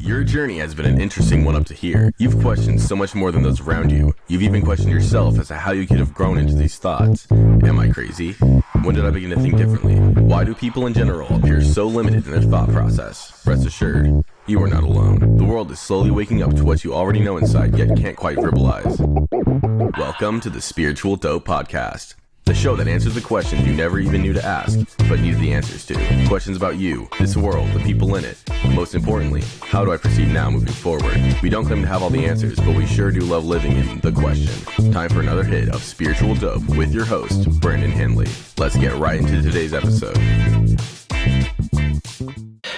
Your journey has been an interesting one up to here. You've questioned so much more than those around you. You've even questioned yourself as to how you could have grown into these thoughts. Am I crazy? When did I begin to think differently? Why do people in general appear so limited in their thought process? Rest assured, you are not alone. The world is slowly waking up to what you already know inside, yet can't quite verbalize. Welcome to the Spiritual Dope Podcast. The show that answers the questions you never even knew to ask, but needed the answers to. Questions about you, this world, the people in it. Most importantly, how do I proceed now moving forward? We don't claim to have all the answers, but we sure do love living in the question. Time for another hit of Spiritual Dope with your host, Brandon Henley. Let's get right into today's episode.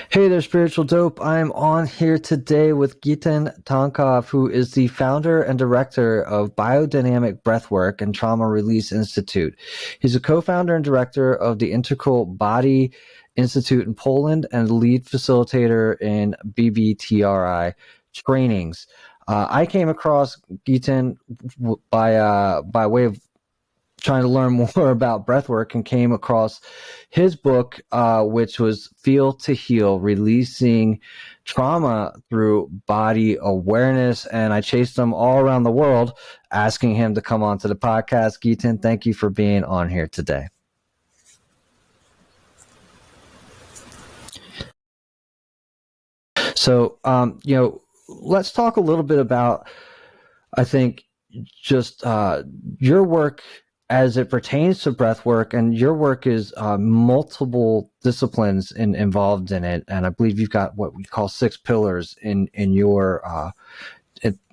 Hey there, Spiritual Dope. I'm on here today with Giten Tonkov, who is the founder and director of Biodynamic Breathwork and Trauma Release Institute. He's a co-founder and director of the Integral Body Institute in Poland and lead facilitator in BBTRI trainings. I came across Giten by way of trying to learn more about breathwork and came across his book, which was Feel to Heal, Releasing Trauma Through Body Awareness. And I chased him all around the world, asking him to come on to the podcast. Giten, thank you for being on here today. So, let's talk a little bit about, I think, just your work as it pertains to breath work, and your work is multiple disciplines involved in it. And I believe you've got what we call 6 pillars in your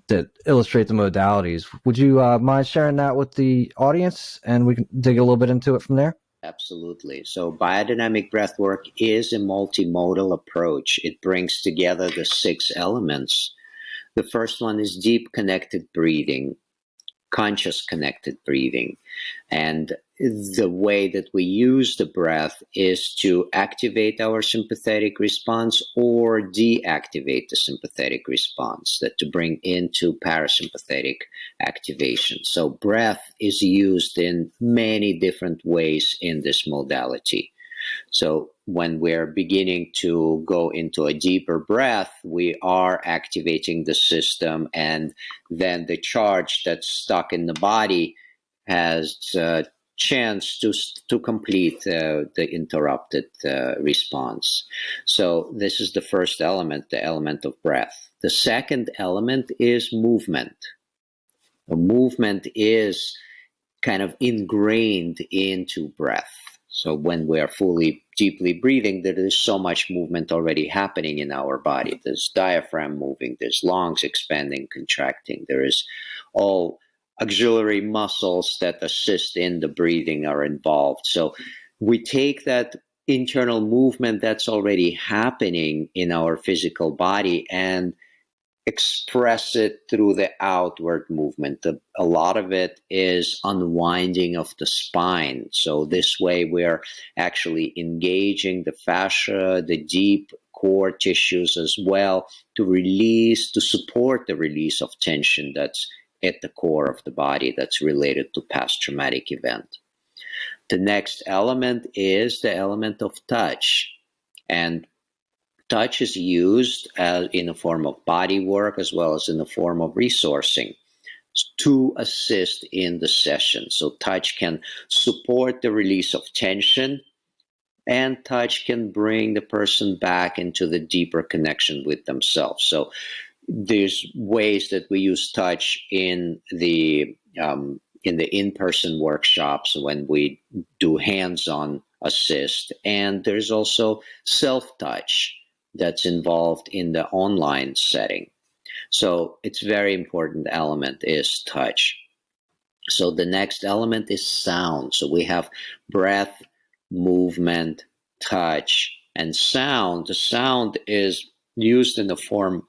that illustrate the modalities. Would you mind sharing that with the audience, and we can dig a little bit into it from there? Absolutely. So biodynamic breathwork is a multimodal approach. It brings together the 6 elements. The first one is deep connected breathing, conscious connected breathing. And the way that we use the breath is to activate our sympathetic response or deactivate the sympathetic response, that to bring into parasympathetic activation. So breath is used in many different ways in this modality. So when we're beginning to go into a deeper breath, we are activating the system, and then the charge that's stuck in the body has a chance to complete the interrupted response. So this is the first element, the element of breath. The second element is movement. The movement is kind of ingrained into breath. So when we are fully, deeply breathing, there is so much movement already happening in our body. There's diaphragm moving, there's lungs expanding, contracting. There is all auxiliary muscles that assist in the breathing are involved. So we take that internal movement that's already happening in our physical body and express it through the outward movement. A lot of it is unwinding of the spine. So this way we're actually engaging the fascia, the deep core tissues as well, to support the release of tension that's at the core of the body that's related to past traumatic event. The next element is the element of touch. And touch is used in the form of body work as well as in the form of resourcing to assist in the session. So touch can support the release of tension, and touch can bring the person back into the deeper connection with themselves. So there's ways that we use touch in the in-person workshops when we do hands-on assist, and there's also self-touch that's involved in the online setting. So it's very important element is touch. So the next element is sound. So we have breath, movement, touch, and sound. The sound is used in the form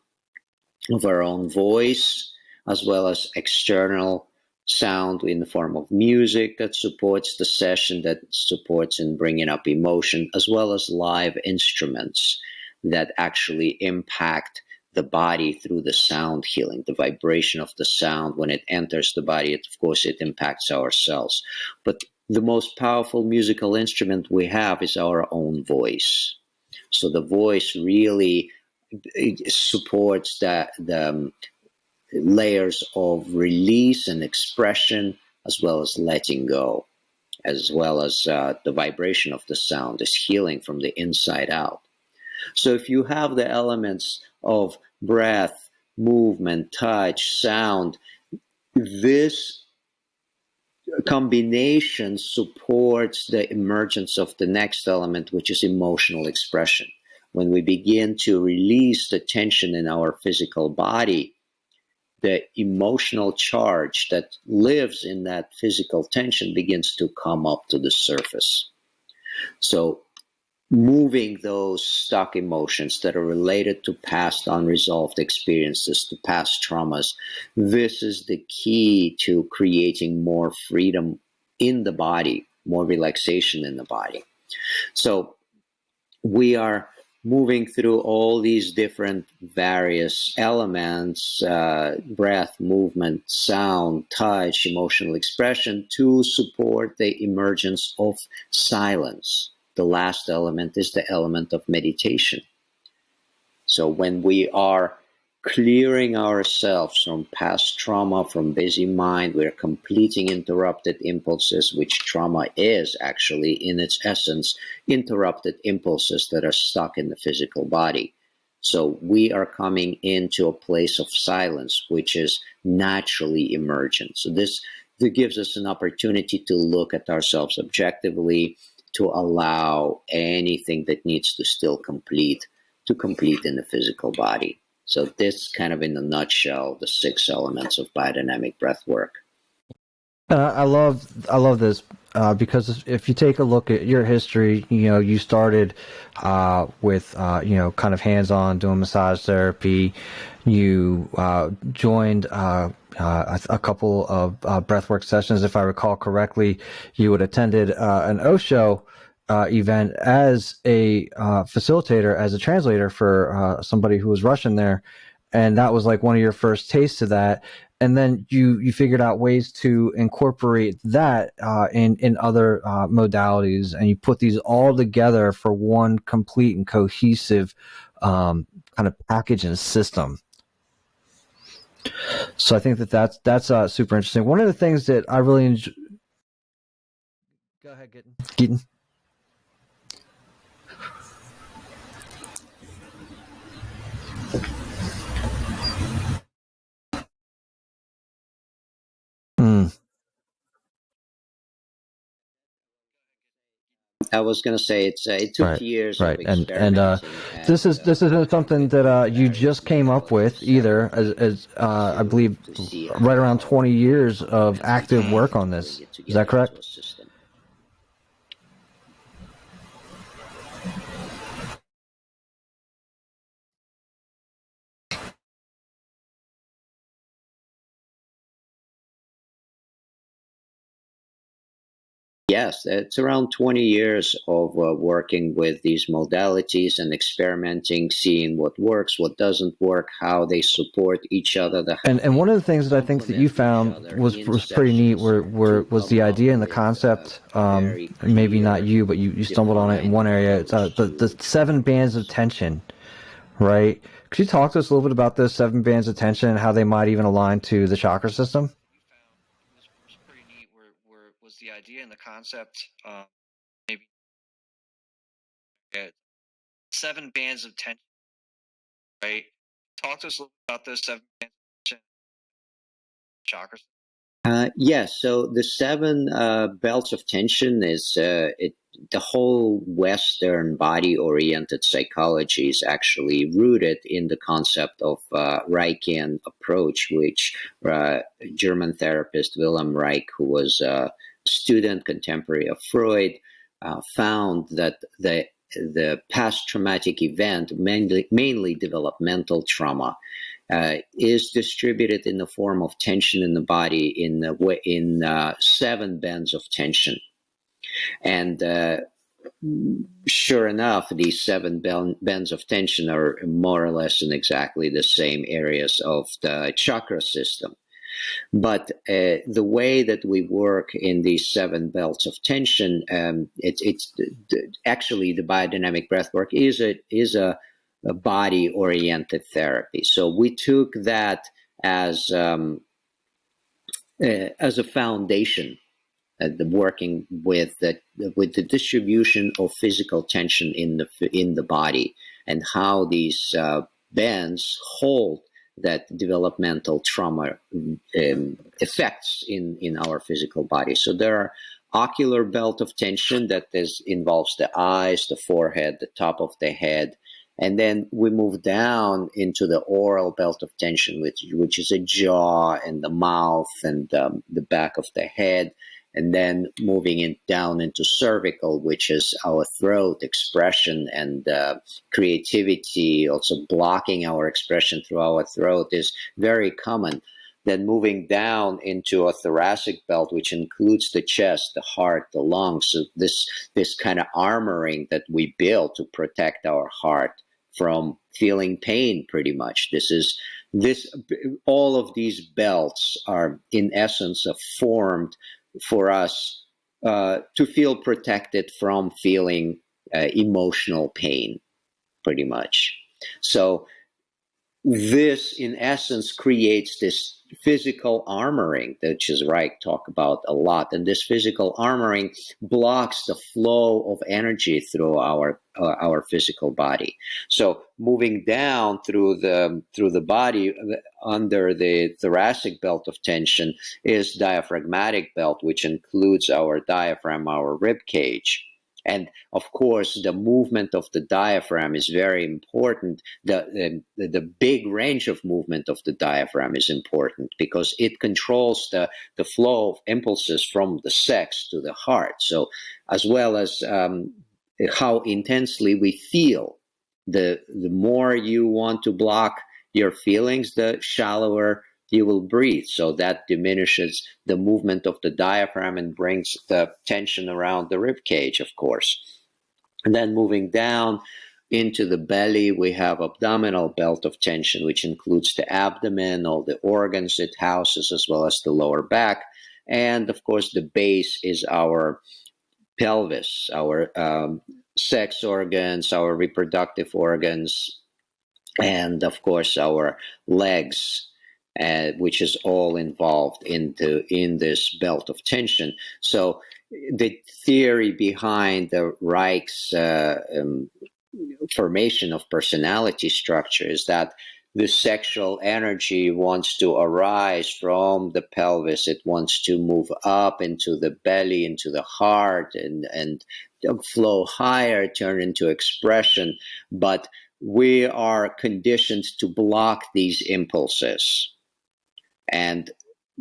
of our own voice, as well as external sound in the form of music that supports the session, that supports in bringing up emotion, as well as live instruments that actually impact the body through the sound healing, the vibration of the sound. When it enters the body, of course, it impacts our cells. But the most powerful musical instrument we have is our own voice. So the voice really it supports the layers of release and expression, as well as letting go, as well as the vibration of the sound is healing from the inside out. So if you have the elements of breath, movement, touch, sound, this combination supports the emergence of the next element, which is emotional expression. When we begin to release the tension in our physical body, the emotional charge that lives in that physical tension begins to come up to the surface. So moving those stuck emotions that are related to past unresolved experiences, to past traumas, this is the key to creating more freedom in the body, more relaxation in the body. So we are moving through all these different various elements, breath, movement, sound, touch, emotional expression, to support the emergence of silence. The last element is the element of meditation. So when we are clearing ourselves from past trauma, from busy mind, we're completing interrupted impulses, which trauma is actually in its essence, interrupted impulses that are stuck in the physical body. So we are coming into a place of silence, which is naturally emergent. So this gives us an opportunity to look at ourselves objectively, to allow anything that needs to still complete to complete in the physical body. So this kind of in a nutshell, the 6 elements of biodynamic breath work. I love this because if you take a look at your history, you started with kind of hands-on doing massage therapy. You joined a couple of breathwork sessions, if I recall correctly. You had attended an Osho event as a facilitator, as a translator for somebody who was Russian there, and that was like one of your first tastes of that. And then you figured out ways to incorporate that in other modalities, and you put these all together for one complete and cohesive kind of package and system. So I think that's super interesting. One of the things that I really enjoy. Go ahead, Giten. I was going to say it took years of experimenting. And this isn't something that you just came up with either, as I believe right around 20 years of active work on this. Is that correct? Yes, it's around 20 years of working with these modalities and experimenting, seeing what works, what doesn't work, how they support each other. And one of the things that I think that you found was pretty neat was the idea and the concept. Maybe not you, but you stumbled on it in one area. It's the 7 bands of tension, right? Could you talk to us a little bit about those 7 bands of tension and how they might even align to the chakra system? Was pretty neat. Was the idea and the concept? Maybe 7 bands of tension, right? Talk to us a little bit about those 7 bands of tension, chakras. Yes, so the 7 belts of tension is the whole Western body-oriented psychology is actually rooted in the concept of Reichian approach, which German therapist Wilhelm Reich, who was a student contemporary of Freud, found that the past traumatic event, mainly developmental trauma, is distributed in the form of tension in the body in 7 bands of tension. And sure enough, these 7 bands of tension are more or less in exactly the same areas of the chakra system. But the way that we work in these 7 belts of tension, it's actually the biodynamic breathwork is a body-oriented therapy. So we took that as a foundation, working with the distribution of physical tension in the body, and how these bands hold that developmental trauma effects in our physical body. So there are ocular belt of tension that involves the eyes, the forehead, the top of the head. And then we move down into the oral belt of tension, which is a jaw and the mouth and the back of the head. And then moving down into cervical, which is our throat expression and creativity. Also blocking our expression through our throat is very common. Then moving down into a thoracic belt, which includes the chest, the heart, the lungs. So this kind of armoring that we build to protect our heart from feeling pain, pretty much. All of these belts are in essence formed for us to feel protected from feeling emotional pain, pretty much. So this, in essence, creates this physical armoring that Reich talk about a lot. And this physical armoring blocks the flow of energy through our physical body. So moving down through the body under the thoracic belt of tension is diaphragmatic belt, which includes our diaphragm, our rib cage. And of course, the movement of the diaphragm is very important. The big range of movement of the diaphragm is important because it controls the flow of impulses from the sex to the heart. So as well as how intensely we feel. The more you want to block your feelings, the shallower you will breathe. So that diminishes the movement of the diaphragm and brings the tension around the rib cage, of course. And then moving down into the belly, we have abdominal belt of tension, which includes the abdomen, all the organs it houses, as well as the lower back. And of course, the base is our pelvis, our sex organs, our reproductive organs, and of course, our legs. Which is all involved in this belt of tension. So the theory behind the Reich's formation of personality structure is that the sexual energy wants to arise from the pelvis. It wants to move up into the belly, into the heart, and flow higher, turn into expression. But we are conditioned to block these impulses. And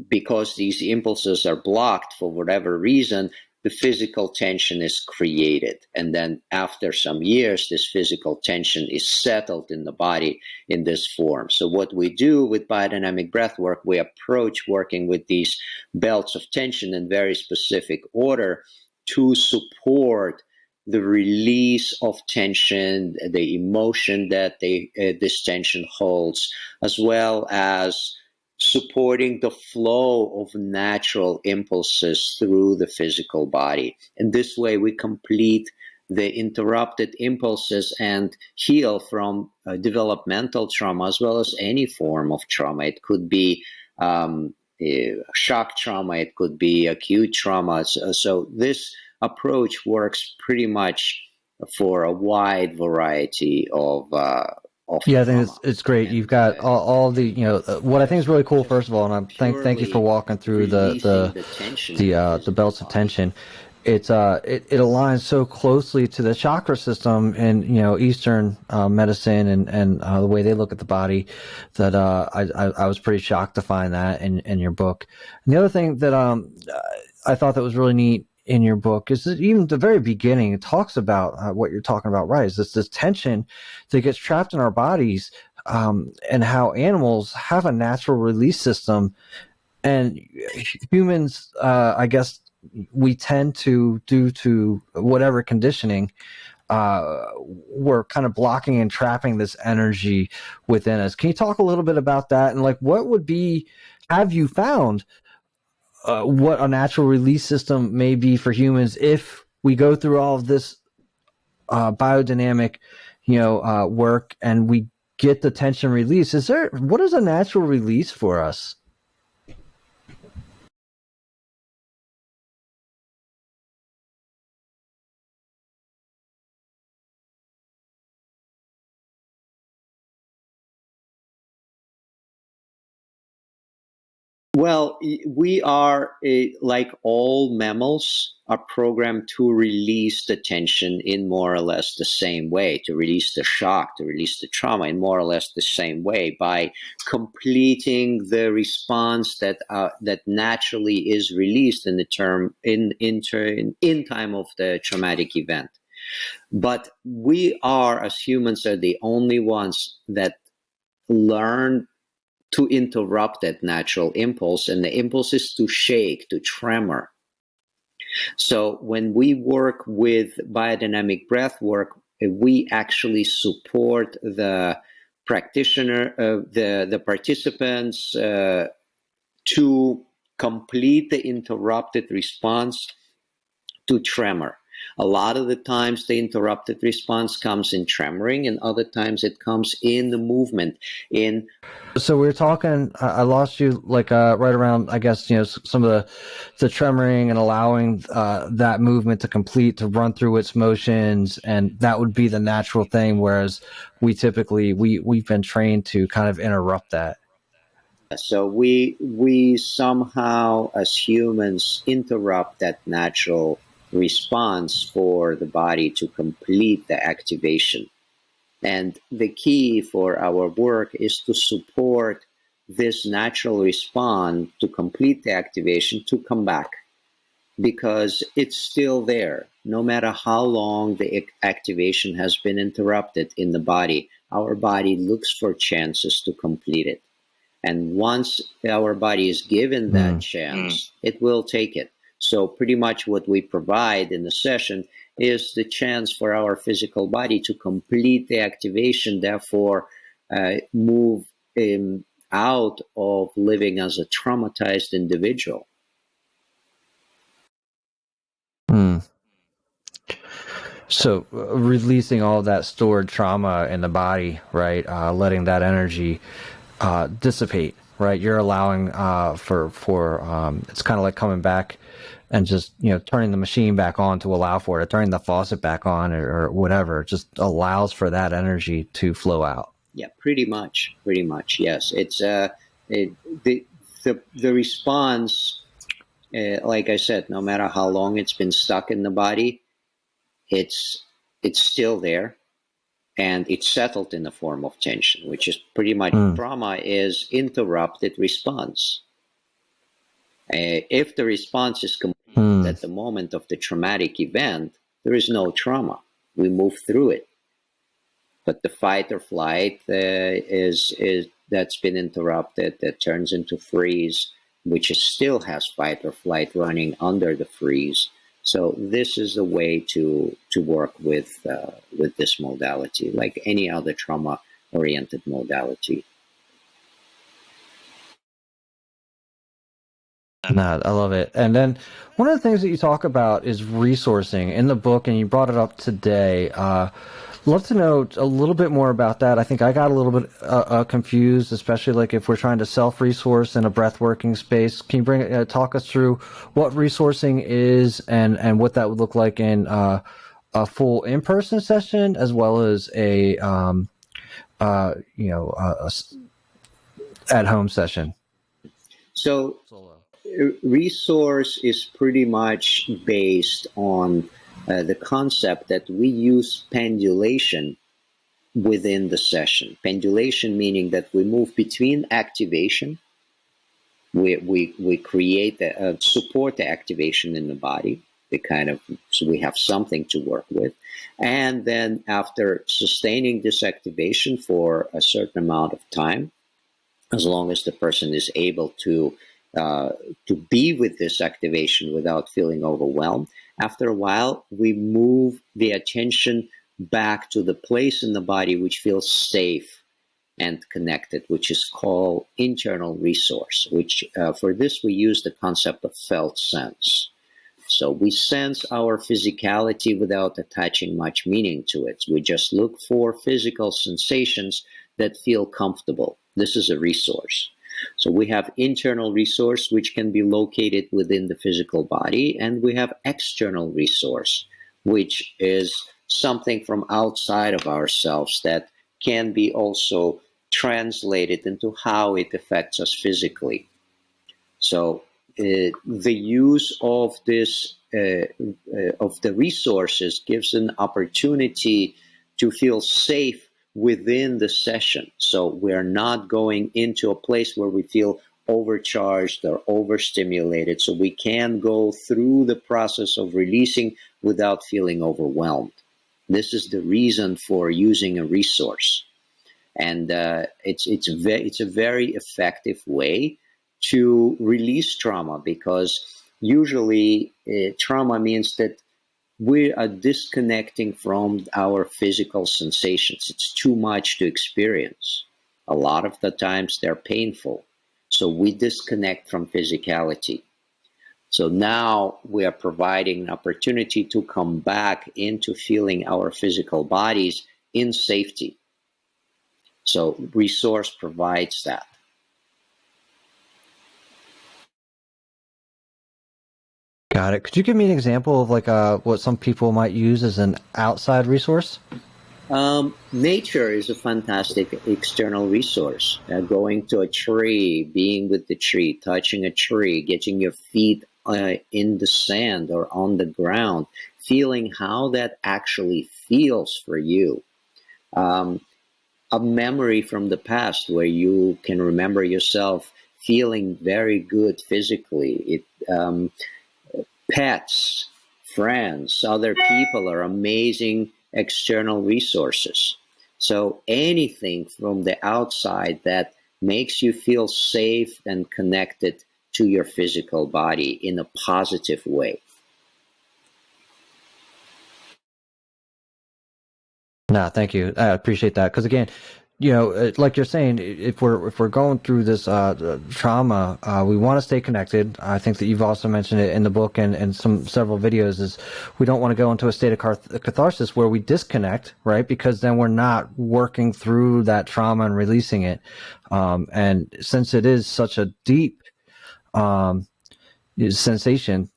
because these impulses are blocked for whatever reason, the physical tension is created. And then after some years, this physical tension is settled in the body in this form. So what we do with biodynamic breath work, we approach working with these belts of tension in very specific order to support the release of tension, the emotion that this tension holds, as well as supporting the flow of natural impulses through the physical body. And this way we complete the interrupted impulses and heal from developmental trauma, as well as any form of trauma. It could be shock trauma, it could be acute trauma. So this approach works pretty much for a wide variety of yeah, I think it's great. You've got all the what I think is really cool. First of all, and I'm thank you for walking through the belts of tension. It aligns so closely to the chakra system in Eastern medicine and the way they look at the body that I was pretty shocked to find that in your book. And the other thing that I thought that was really neat in your book is that even the very beginning, it talks about what you're talking about, right? Is this tension that gets trapped in our bodies, and how animals have a natural release system, and humans, I guess, we tend to, due to whatever conditioning, we're kind of blocking and trapping this energy within us. Can you talk a little bit about that? And what would be, have you found what a natural release system may be for humans if we go through all of this biodynamic work and we get the tension release. What is a natural release for us? Well, we are, like all mammals, are programmed to release the tension in more or less the same way, to release the shock, to release the trauma in more or less the same way by completing the response that naturally is released in the term in time of the traumatic event. But we are, as humans, are the only ones that learn to interrupt that natural impulse, and the impulse is to shake, to tremor. So when we work with biodynamic breath work, we actually support the practitioner, the participants, to complete the interrupted response to tremor. A lot of the times the interrupted response comes in tremoring, and other times it comes in the movement. So we were talking, I lost you like right around, I guess, some of the tremoring and allowing that movement to complete, to run through its motions, and that would be the natural thing, whereas we've been trained to kind of interrupt that. So we somehow, as humans, interrupt that natural response for the body to complete the activation. And the key for our work is to support this natural response to complete the activation, to come back, because it's still there. No matter how long the activation has been interrupted in the body, our body looks for chances to complete it. And once our body is given that chance, it will take it. So pretty much what we provide in the session is the chance for our physical body to complete the activation, therefore move out of living as a traumatized individual. So releasing all that stored trauma in the body, right? Letting that energy dissipate, right? You're allowing for it's kind of like coming back and just turning the machine back on to allow for it, or turning the faucet back on, or whatever. It just allows for that energy to flow out. Yeah, pretty much, yes. It's the response, like I said, no matter how long it's been stuck in the body, it's still there. And it's settled in the form of tension, which is pretty much trauma is interrupted response. If the response is complete at the moment of the traumatic event, there is no trauma. We move through it. But the fight or flight is that's been interrupted, that turns into freeze, which still has fight or flight running under the freeze. So this is the way to work with this modality, like any other trauma-oriented modality. Nah, I love it. And then one of the things that you talk about is resourcing in the book, and you brought it up today. Love to know a little bit more about that. I think I got a little bit confused, especially like if we're trying to self-resource in a breath-working space. Can you talk us through what resourcing is and what that would look like in a full in-person session, as well as a at-home session? So resource is pretty much based on the concept that we use pendulation within the session. Pendulation meaning that we move between activation, we create support the activation in the body, so we have something to work with, and then after sustaining this activation for a certain amount of time, as long as the person is able to be with this activation without feeling overwhelmed. After a while, we move the attention back to the place in the body which feels safe and connected, which is called internal resource, which for this we use the concept of felt sense. So we sense our physicality without attaching much meaning to it. We just look for physical sensations that feel comfortable. This is a resource. So we have internal resource, which can be located within the physical body, and we have external resource, which is something from outside of ourselves that can be also translated into how it affects us physically. So the use of this of the resources gives an opportunity to feel safe within the session. So we're not going into a place where we feel overcharged or overstimulated. So we can go through the process of releasing without feeling overwhelmed. This is the reason for using a resource. And it's a very effective way to release trauma, because usually trauma means that we are disconnecting from our physical sensations. It's too much to experience. A lot of the times they're painful. So we disconnect from physicality. So now we are providing an opportunity to come back into feeling our physical bodies in safety. So resource provides that. Got it. Could you give me an example of like what some people might use as an outside resource? Nature is a fantastic external resource. Going to a tree, being with the tree, touching a tree, getting your feet in the sand or on the ground, feeling how that actually feels for you. A memory from the past where you can remember yourself feeling very good physically. Pets, friends, other people are amazing external resources. So anything from the outside that makes you feel safe and connected to your physical body in a positive way. No, thank you. I appreciate that. Because again, like you're saying, if we're going through this trauma, we want to stay connected. I think that you've also mentioned it in the book and several videos. Is we don't want to go into a state of catharsis where we disconnect, right? Because then we're not working through that trauma and releasing it. And since it is such a deep sensation,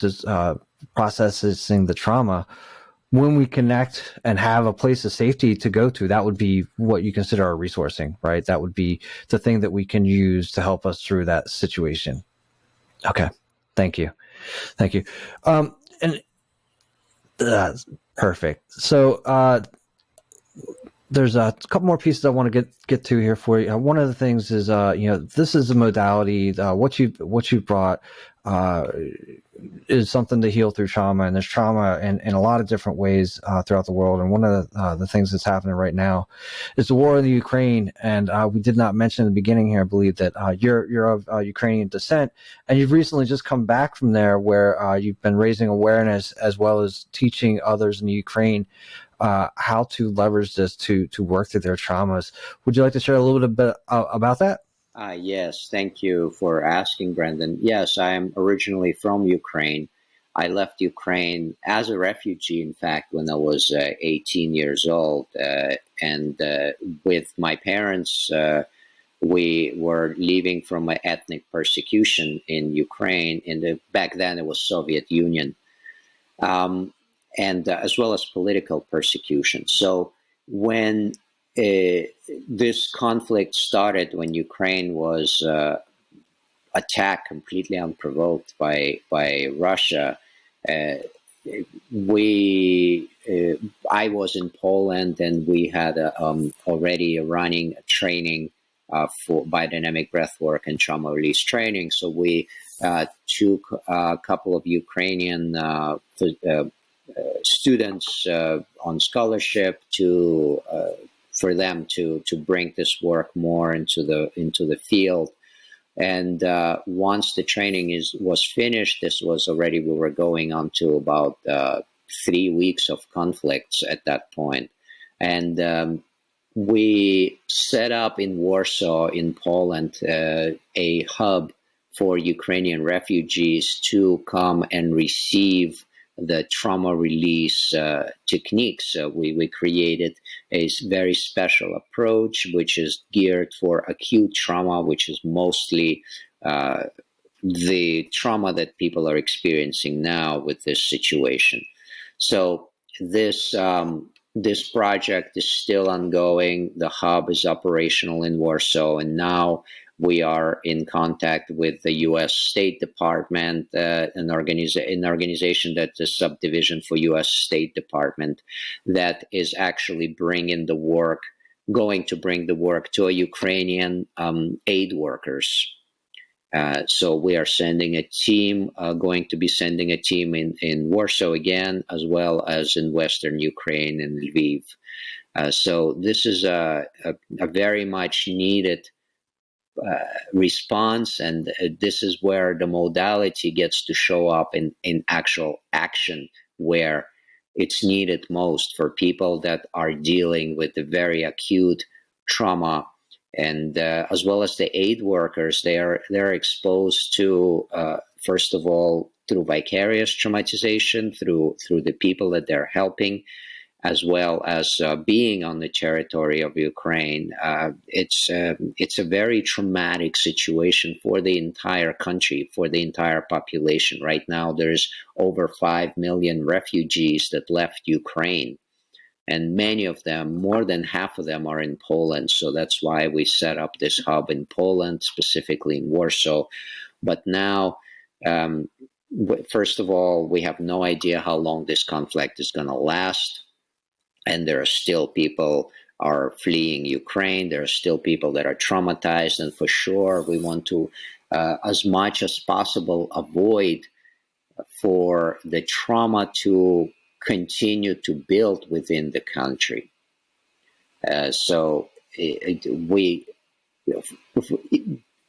processing the trauma, when we connect and have a place of safety to go to, that would be what you consider our resourcing, right? That would be the thing that we can use to help us through that situation. Okay. Thank you. Thank you. And that's perfect. So, there's a couple more pieces I want to get to here for you. One of the things is, this is a modality. What you brought is something to heal through trauma, and there's trauma in a lot of different ways throughout the world. And one of the things that's happening right now is the war in the Ukraine. And we did not mention in the beginning here, I believe, that you're of Ukrainian descent, and you've recently just come back from there, where you've been raising awareness as well as teaching others in the Ukraine how to leverage this to work through their traumas. Would you like to share a little bit about that? Yes, thank you for asking, Brendan. Yes, I am originally from Ukraine. I left Ukraine as a refugee, in fact, when I was 18 years old. And with my parents, we were leaving from an ethnic persecution in Ukraine. Back then, it was Soviet Union. And as well as political persecution. So when this conflict started, when Ukraine was attacked completely unprovoked by Russia, I was in Poland, and we had already running a training for biodynamic breathwork and trauma release training. So we took a couple of Ukrainian students on scholarship for them to bring this work more into the field. And once the training was finished, we were going on to about 3 weeks of conflicts at that point. And we set up in Warsaw, in Poland, a hub for Ukrainian refugees to come and receive the trauma release techniques. We created a very special approach, which is geared for acute trauma, which is mostly the trauma that people are experiencing now with this situation. So this project is still ongoing. The hub is operational in Warsaw, and now we are in contact with the U.S. State Department, an organization that's a subdivision for U.S. State Department that is actually going to bring the work to Ukrainian aid workers. So we are sending a team, going to be sending a team in Warsaw again, as well as in Western Ukraine and Lviv. So this is a very much needed response, and this is where the modality gets to show up in actual action, where it's needed most for people that are dealing with the very acute trauma. And as well as the aid workers, they're exposed to, first of all, through vicarious traumatization, through the people that they're helping, as well as being on the territory of Ukraine. It's a very traumatic situation for the entire country, for the entire population. Right now, there's over 5 million refugees that left Ukraine. And many of them, more than half of them, are in Poland. So that's why we set up this hub in Poland, specifically in Warsaw. But now, first of all, we have no idea how long this conflict is going to last. And there are still people are fleeing Ukraine. There are still people that are traumatized. And for sure, we want to, as much as possible, avoid for the trauma to continue to build within the country. So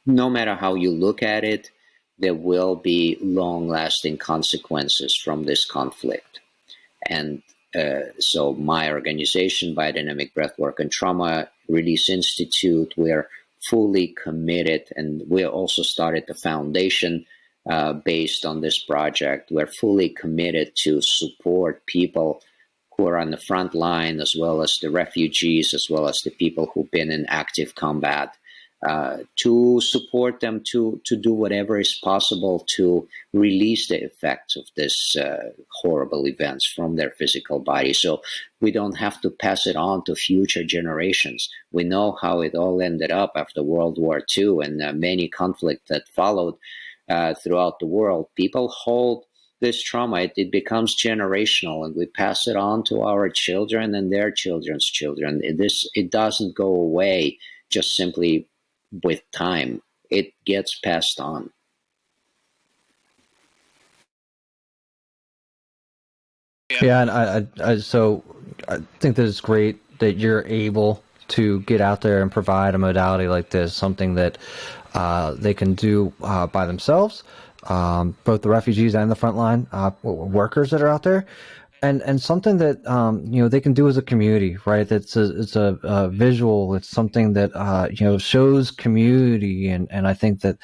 no matter how you look at it, there will be long-lasting consequences from this conflict. And so my organization, Biodynamic Breathwork and Trauma Release Institute, we're fully committed, and we also started the foundation based on this project. We're fully committed to support people who are on the front line, as well as the refugees, as well as the people who've been in active combat, to support them to do whatever is possible to release the effects of this horrible events from their physical body. So we don't have to pass it on to future generations. We know how it all ended up after World War II and many conflicts that followed throughout the world. People hold this trauma, it becomes generational, and we pass it on to our children and their children's children. It doesn't go away just simply with time. It gets passed on. Yeah, and I think that it's great that you're able to get out there and provide a modality like this, something that they can do by themselves, both the refugees and the frontline workers that are out there, and something that they can do as a community, right? It's a visual. It's something that shows community, and I think that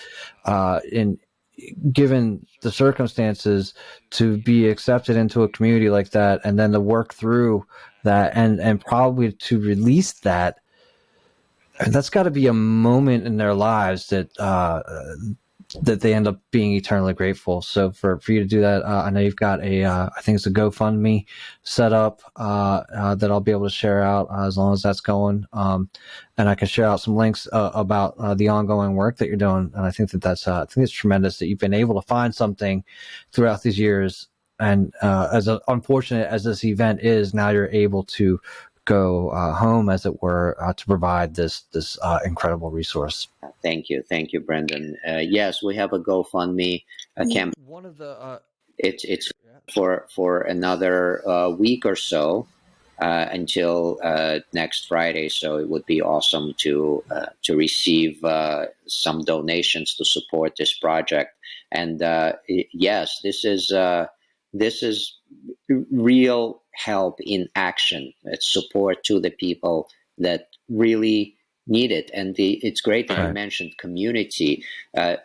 given the circumstances, to be accepted into a community like that, and then to work through that, and probably to release that. And that's got to be a moment in their lives that they end up being eternally grateful. So for you to do that, I know you've got I think it's a GoFundMe set up that I'll be able to share out as long as that's going. And I can share out some links about the ongoing work that you're doing. And I think I think it's tremendous that you've been able to find something throughout these years. And as unfortunate as this event is, now you're able to go home, as it were, to provide this incredible resource. Thank you, Brendan. Yes, we have a GoFundMe campaign. One of the it's for another week or so until next Friday. So it would be awesome to receive some donations to support this project. And yes, this is real help in action. It's support to the people that really need it. And it's great that you mentioned community.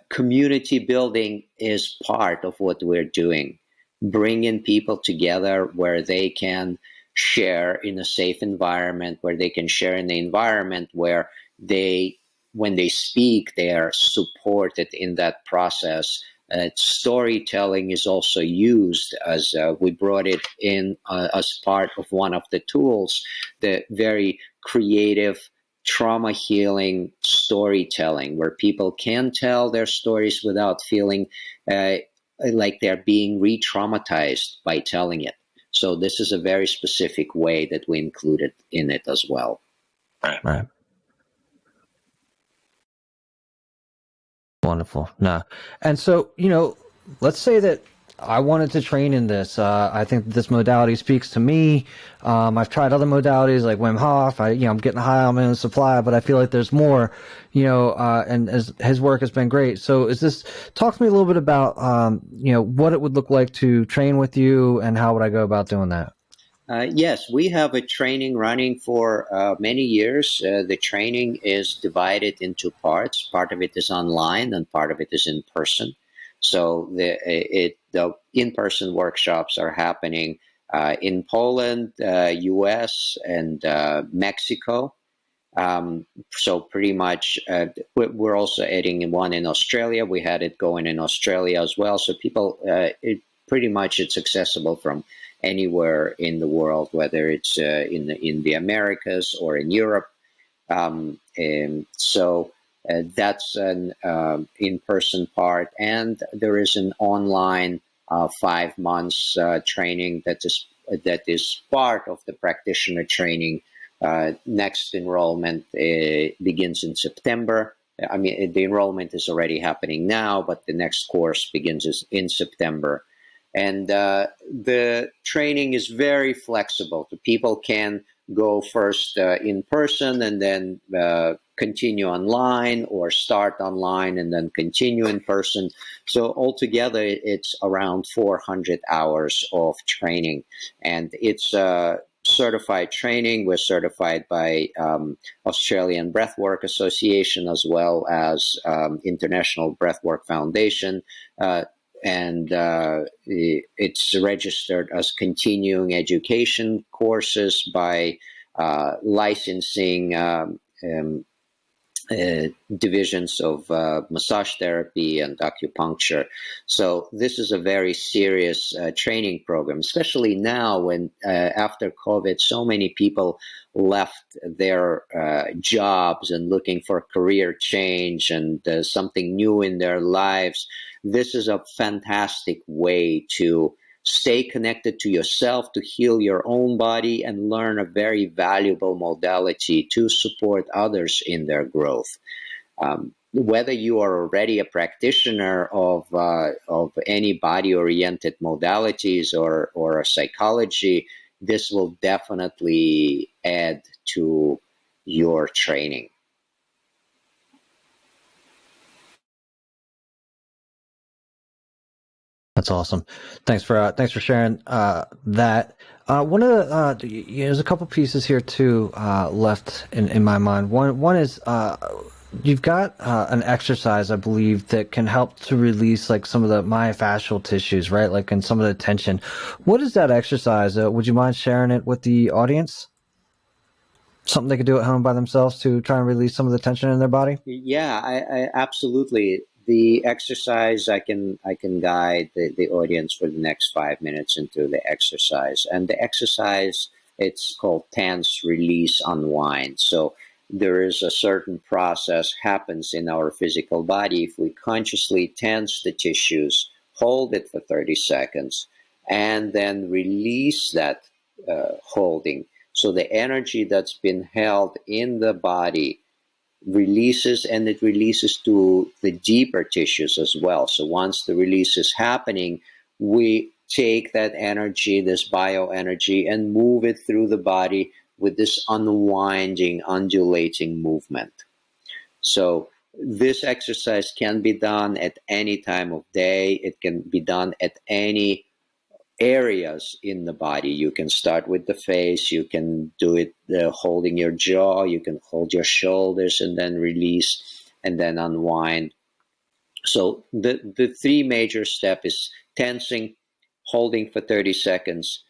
Community building is part of what we're doing. bringing people together where they can share in a safe environment, where they can share in an environment where when they speak, they are supported in that process. Storytelling is also used as we brought it in as part of one of the tools, the very creative trauma healing storytelling, where people can tell their stories without feeling like they're being re-traumatized by telling it. So this is a very specific way that we included in it as well. Right. Wonderful. No. And so, let's say that I wanted to train in this. I think this modality speaks to me. I've tried other modalities like Wim Hof. I'm getting high on my own supply, but I feel like there's more, and as his work has been great. So talk to me a little bit about, what it would look like to train with you and how would I go about doing that? Yes, we have a training running for many years. The training is divided into parts. Part of it is online and part of it is in person. So the in-person workshops are happening in Poland, US, and Mexico. So pretty much we're also adding one in Australia. We had it going in Australia as well. So people, it's accessible from anywhere in the world, whether it's in the Americas or in Europe. And so that's an in-person part, and there is an online 5 months training that is part of the practitioner training. Next enrollment begins in September. I mean, the enrollment is already happening now, but the next course begins in September. And the training is very flexible. The people can go first in person and then continue online, or start online and then continue in person. So altogether, it's around 400 hours of training. And it's certified training. We're certified by Australian Breathwork Association, as well as International Breathwork Foundation. And it's registered as continuing education courses by licensing divisions of massage therapy and acupuncture. So this is a very serious training program, especially now when after COVID, so many people left their jobs and looking for career change and something new in their lives. This is a fantastic way to stay connected to yourself, to heal your own body, and learn a very valuable modality to support others in their growth. Whether you are already a practitioner of any body-oriented modalities or psychology, this will definitely add to your training. That's awesome. Thanks for sharing that. One of the there's a couple pieces here too left in my mind. One is you've got an exercise, I believe, that can help to release like some of the myofascial tissues, right? Like in some of the tension. What is that exercise? Would you mind sharing it with the audience? Something they could do at home by themselves to try and release some of the tension in their body? Yeah, I absolutely. The exercise, I can guide the audience for the next 5 minutes into the exercise. And the exercise, it's called tense, release, unwind. So there is a certain process happens in our physical body. If we consciously tense the tissues, hold it for 30 seconds, and then release that holding. So the energy that's been held in the body releases, and it releases to the deeper tissues as well. So once the release is happening, we take that energy, this bioenergy, and move it through the body with this unwinding, undulating movement. So this exercise can be done at any time of day. It can be done at any areas in the body. You can start with the face, you can do it holding your jaw, you can hold your shoulders and then release and then unwind. So the three major steps is tensing, holding for 30 seconds,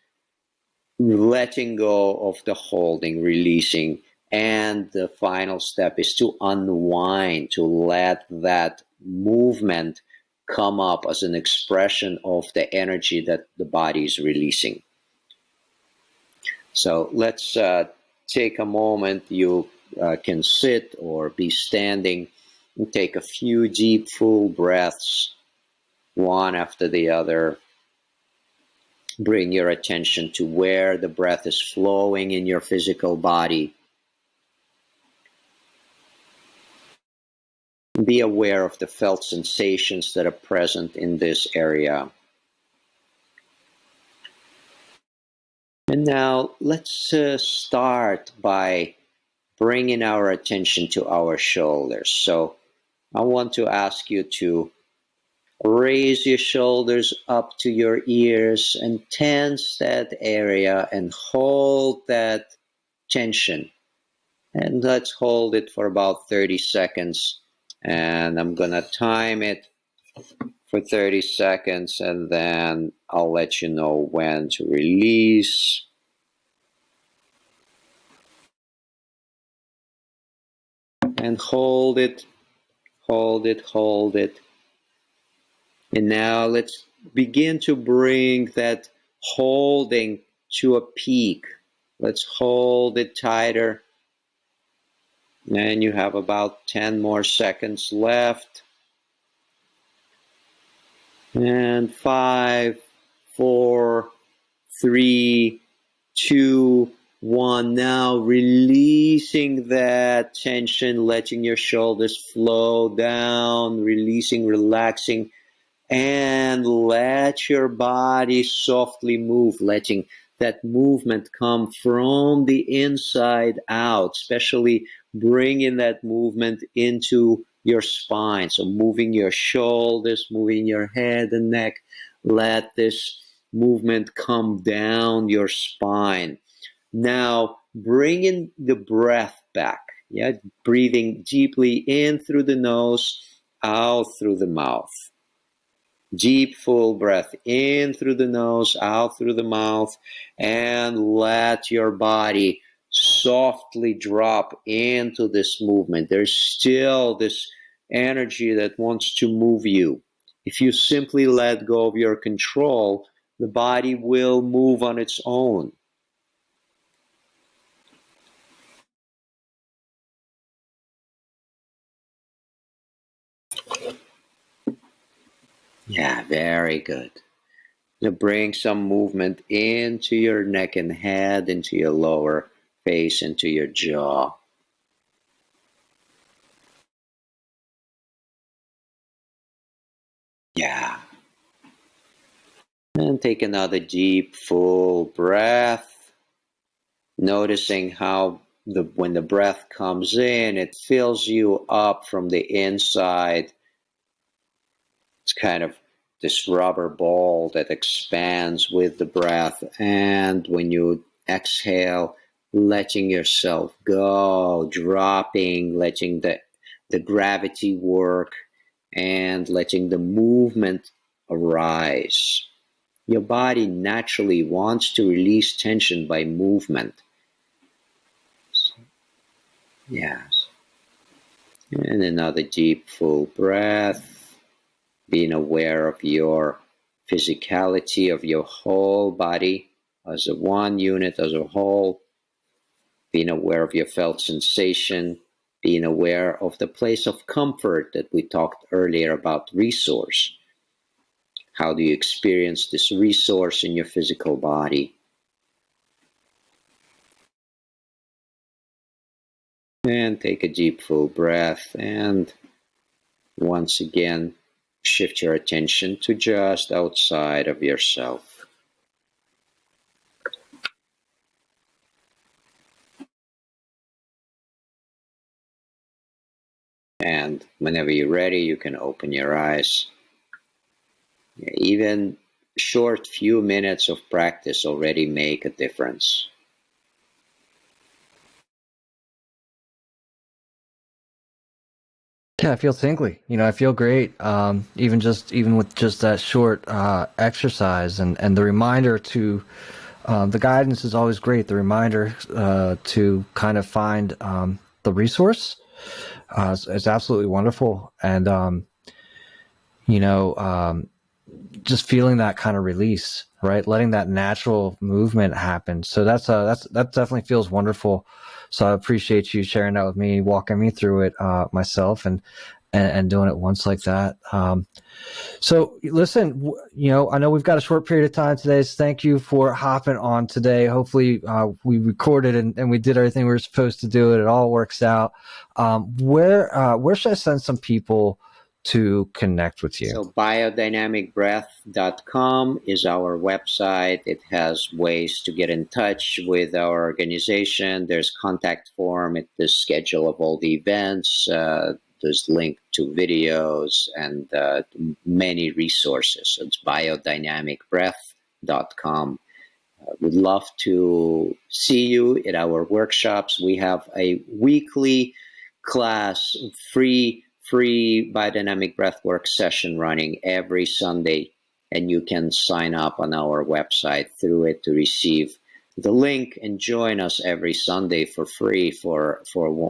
letting go of the holding, releasing. And the final step is to unwind, to let that movement come up as an expression of the energy that the body is releasing. So let's take a moment. You can sit or be standing and take a few deep, full breaths, one after the other. Bring your attention to where the breath is flowing in your physical body. Be aware of the felt sensations that are present in this area. And now let's start by bringing our attention to our shoulders. So I want to ask you to raise your shoulders up to your ears and tense that area and hold that tension. And let's hold it for about 30 seconds. And I'm going to time it for 30 seconds, and then I'll let you know when to release. And hold it, hold it, hold it. And now let's begin to bring that holding to a peak. Let's hold it tighter. And you have about 10 more seconds left. And 5, 4, 3, 2, 1. Now releasing that tension, letting your shoulders flow down, releasing, relaxing, and let your body softly move, letting that movement come from the inside out, especially bringing that movement into your spine. So moving your shoulders, moving your head and neck, let this movement come down your spine. Now, bringing the breath back, breathing deeply in through the nose, out through the mouth. Deep, full breath in through the nose, out through the mouth, and let your body softly drop into this movement. There's still this energy that wants to move you. If you simply let go of your control, the body will move on its own. Yeah, very good. Now bring some movement into your neck and head, into your lower face, into your jaw. Yeah. And take another deep, full breath. Noticing how when the breath comes in, it fills you up from the inside. It's kind of this rubber ball that expands with the breath. And when you exhale, letting yourself go, dropping, letting the gravity work, and letting the movement arise. Your body naturally wants to release tension by movement. Yes. And another deep, full breath. Being aware of your physicality, of your whole body as a one unit, as a whole. Being aware of your felt sensation. Being aware of the place of comfort that we talked earlier about, resource. How do you experience this resource in your physical body? And take a deep, full breath. And once again, shift your attention to just outside of yourself. And whenever you're ready, you can open your eyes. Even short few minutes of practice already make a difference. Yeah, I feel tingly. I feel great. Even with just that short exercise and the reminder to the guidance is always great. The reminder to kind of find the resource is absolutely wonderful, and just feeling that kind of release, right? Letting that natural movement happen. So that definitely feels wonderful. So I appreciate you sharing that with me, walking me through it myself, and doing it once like that. So listen, I know we've got a short period of time today, so thank you for hopping on today. Hopefully we recorded and we did everything we were supposed to do, and it all works out. Where should I send some people to connect with you? So biodynamicbreath.com is our website. It has ways to get in touch with our organization. There's contact form. The schedule of all the events. There's link to videos and many resources. So it's biodynamicbreath.com. We'd love to see you at our workshops. We have a weekly class, free biodynamic breathwork session running every Sunday, and you can sign up on our website through it to receive the link and join us every Sunday for free for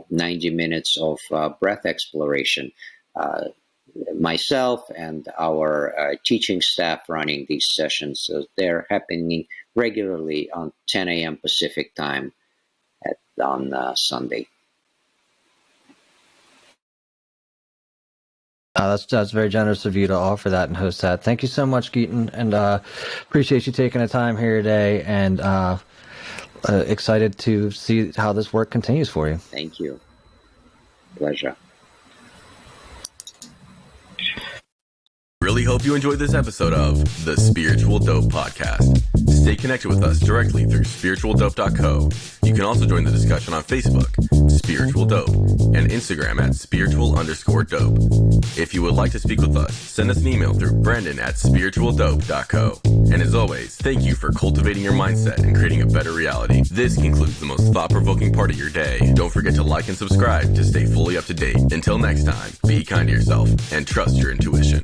90 minutes of breath exploration. Myself and our teaching staff running these sessions. So they're happening regularly on 10 a.m. Pacific time on Sunday. That's very generous of you to offer that and host that. Thank you so much, Giten, and appreciate you taking the time here today, and excited to see how this work continues for you. Thank you. Pleasure. Really hope you enjoyed this episode of the Spiritual Dope Podcast. Stay connected with us directly through spiritualdope.co. You can also join the discussion on Facebook, Spiritual Dope, and Instagram at spiritual_dope. If you would like to speak with us, send us an email through brandon@spiritualdope.co. And as always, thank you for cultivating your mindset and creating a better reality. This concludes the most thought-provoking part of your day. Don't forget to like and subscribe to stay fully up to date. Until next time, be kind to yourself and trust your intuition.